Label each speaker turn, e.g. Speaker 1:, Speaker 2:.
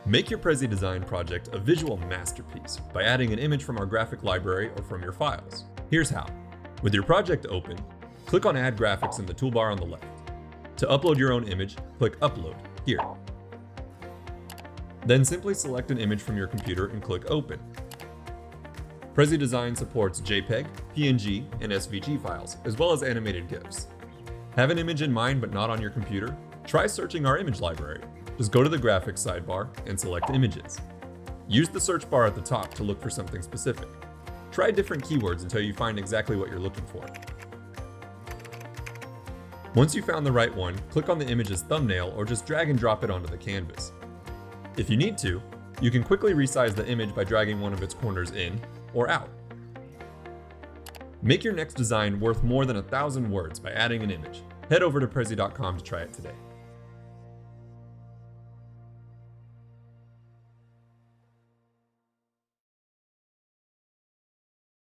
Speaker 1: Make your Prezi Design project a visual masterpiece by adding an image from our graphic library or from your files. Here's how. With your project open, click on Add Graphics in the toolbar on the left. To upload your own image, click Upload here. Then simply select an image from your computer and click Open. Prezi Design supports JPEG, PNG, and SVG files, as well as animated GIFs. Have an image in mind but not on your computer? Try searching our image library. Just go to the graphics sidebar and select Images. Use the search bar at the top to look for something specific. Try different keywords until you find exactly what you're looking for. Once you found the right one, click on the image's thumbnail or just drag and drop it onto the canvas. If you need to, you can quickly resize the image by dragging one of its corners in or out. Make your next design worth more than 1,000 words by adding an image. Head over to Prezi.com to try it today.